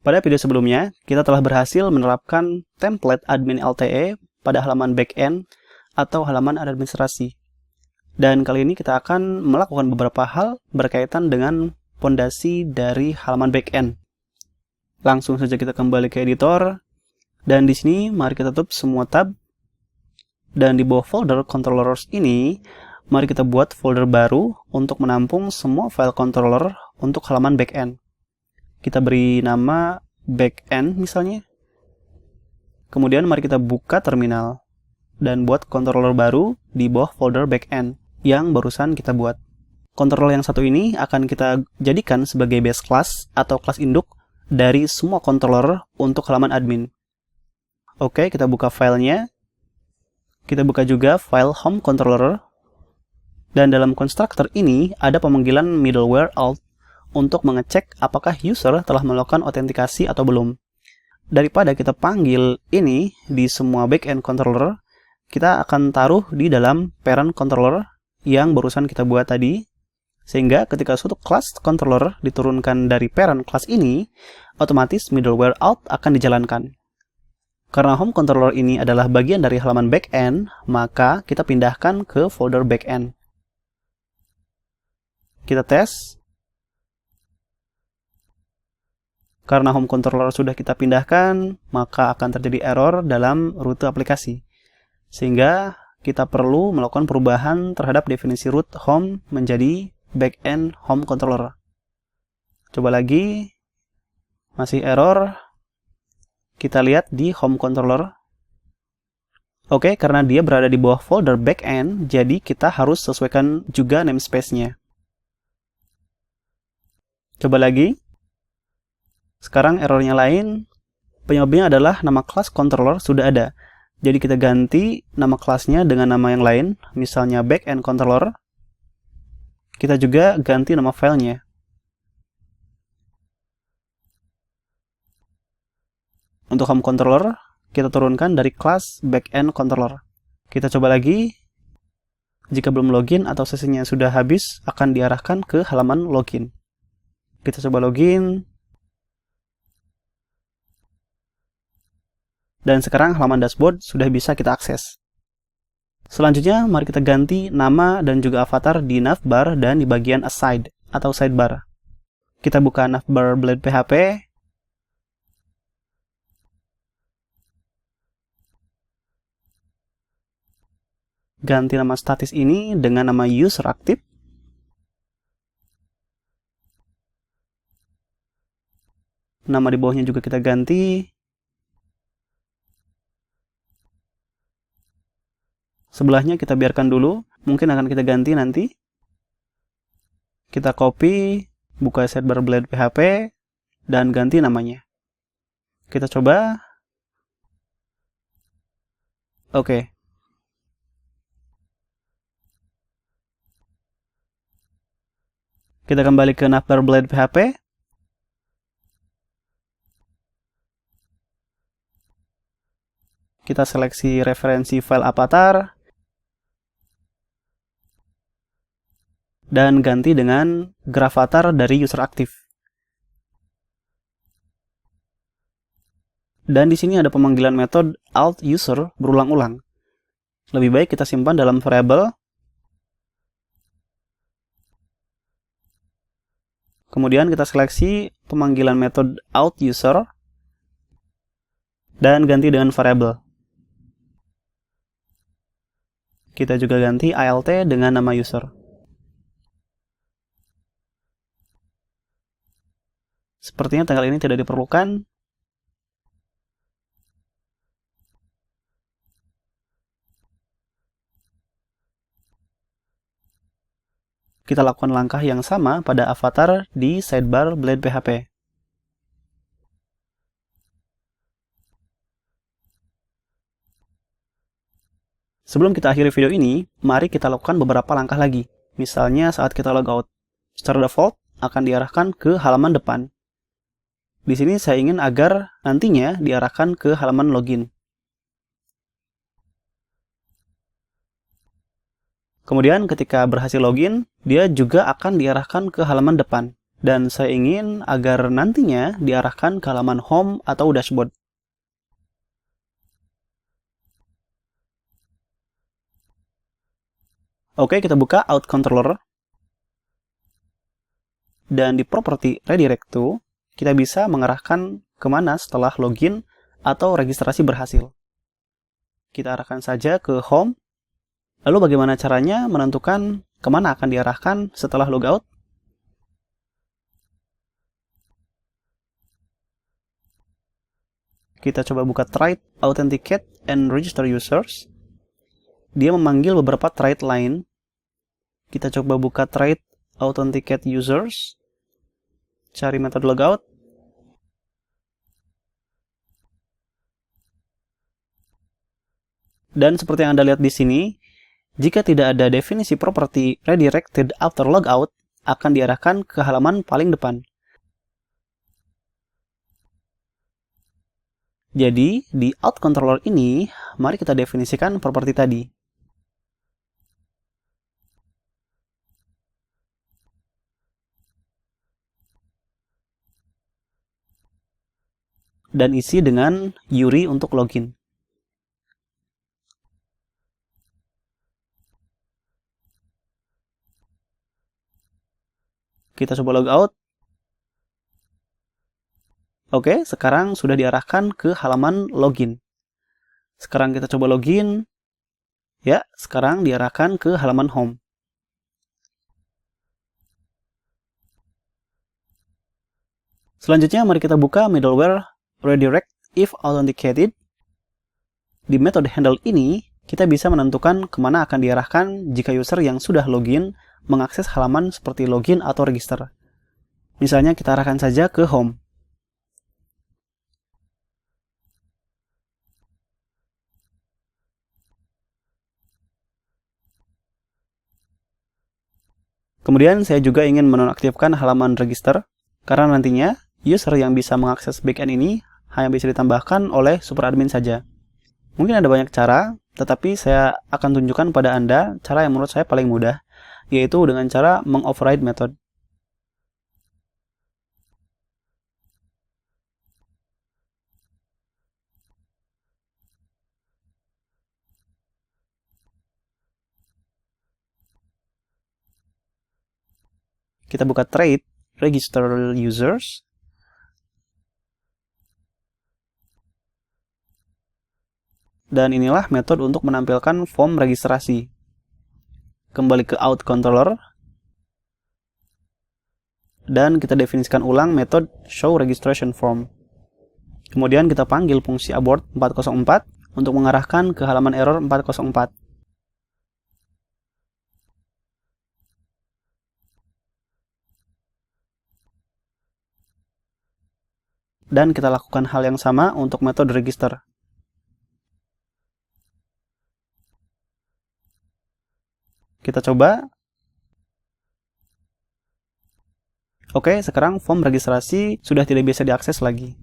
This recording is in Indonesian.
Pada video sebelumnya, kita telah berhasil menerapkan template admin LTE pada halaman backend atau halaman administrasi. Dan kali ini kita akan melakukan beberapa hal berkaitan dengan fondasi dari halaman backend. Langsung saja kita kembali ke editor, dan di sini mari kita tutup semua tab. Dan di bawah folder controllers ini, mari kita buat folder baru untuk menampung semua file controller untuk halaman backend. Kita beri nama backend misalnya. Kemudian mari kita buka terminal dan buat controller baru di bawah folder backend yang barusan kita buat. Controller yang satu ini akan kita jadikan sebagai base class atau kelas induk dari semua controller untuk halaman admin. Oke, kita buka filenya. Kita buka juga file home controller. Dan dalam constructor ini ada pemanggilan middleware alt untuk mengecek apakah user telah melakukan autentikasi atau belum. Daripada kita panggil ini di semua backend controller, kita akan taruh di dalam parent controller yang barusan kita buat tadi, sehingga ketika suatu class controller diturunkan dari parent class ini, otomatis middleware alt akan dijalankan. Karena home controller ini adalah bagian dari halaman backend, maka kita pindahkan ke folder backend. Kita tes. Karena home controller sudah kita pindahkan, maka akan terjadi error dalam rute aplikasi. Sehingga kita perlu melakukan perubahan terhadap definisi root home menjadi backend home controller. Coba lagi, masih error. Kita lihat di home controller. Oke, karena dia berada di bawah folder backend, jadi kita harus sesuaikan juga namespace-nya. Coba lagi. Sekarang errornya lain, penyebabnya adalah nama kelas controller sudah ada. Jadi kita ganti nama kelasnya dengan nama yang lain, misalnya backend controller. Kita juga ganti nama filenya. Untuk home controller, kita turunkan dari kelas backend controller. Kita coba lagi. Jika belum login atau sesinya sudah habis, akan diarahkan ke halaman login. Kita coba login. Dan sekarang halaman dashboard sudah bisa kita akses. Selanjutnya, mari kita ganti nama dan juga avatar di navbar dan di bagian aside atau sidebar. Kita buka navbar Blade PHP. Ganti nama statis ini dengan nama user aktif. Nama di bawahnya juga kita ganti. Sebelahnya kita biarkan dulu, mungkin akan kita ganti nanti. Kita copy, buka sidebar Blade PHP, dan ganti namanya. Kita coba. Oke. Kita kembali ke navbar Blade PHP. Kita seleksi referensi file avatar. Dan ganti dengan gravatar dari user aktif. Dan di sini ada pemanggilan metode alt user berulang-ulang. Lebih baik kita simpan dalam variabel. Kemudian kita seleksi pemanggilan metode alt user dan ganti dengan variabel. Kita juga ganti alt dengan nama user. Sepertinya tanggal ini tidak diperlukan. Kita lakukan langkah yang sama pada avatar di sidebar Blade PHP. Sebelum kita akhiri video ini, mari kita lakukan beberapa langkah lagi. Misalnya saat kita logout. Secara default akan diarahkan ke halaman depan. Di sini saya ingin agar nantinya diarahkan ke halaman login. Kemudian ketika berhasil login, dia juga akan diarahkan ke halaman depan. Dan saya ingin agar nantinya diarahkan ke halaman home atau dashboard. Oke, kita buka Out Controller. Dan di properti Redirect to, kita bisa mengarahkan kemana setelah login atau registrasi berhasil. Kita arahkan saja ke home. Lalu bagaimana caranya menentukan kemana akan diarahkan setelah logout? Kita coba buka Try Authenticate and Register Users. Dia memanggil beberapa thread lain. Kita coba buka Try Authenticate Users. Cari metode logout. Dan seperti yang Anda lihat di sini, jika tidak ada definisi properti redirected after logout, akan diarahkan ke halaman paling depan. Jadi, di Out Controller ini, mari kita definisikan properti tadi. Dan isi dengan URI untuk login. Kita coba logout. Oke, sekarang sudah diarahkan ke halaman login. Sekarang kita coba login. Ya, sekarang diarahkan ke halaman home. Selanjutnya, mari kita buka middleware redirect if authenticated. Di metode handle ini, kita bisa menentukan kemana akan diarahkan jika user yang sudah login mengakses halaman seperti login atau register. Misalnya, kita arahkan saja ke home. Kemudian saya juga ingin menonaktifkan halaman register, karena nantinya user yang bisa mengakses backend ini hanya bisa ditambahkan oleh superadmin saja. Mungkin ada banyak cara, tetapi saya akan tunjukkan pada Anda cara yang menurut saya paling mudah, yaitu dengan cara mengoverride method. Kita buka Trade, Register Users. Dan inilah metode untuk menampilkan form registrasi. Kembali ke Out Controller. Dan kita definisikan ulang metode Show Registration Form. Kemudian kita panggil fungsi abort 404 untuk mengarahkan ke halaman error 404. Dan kita lakukan hal yang sama untuk metode register. Kita coba. Oke, sekarang form registrasi sudah tidak bisa diakses lagi.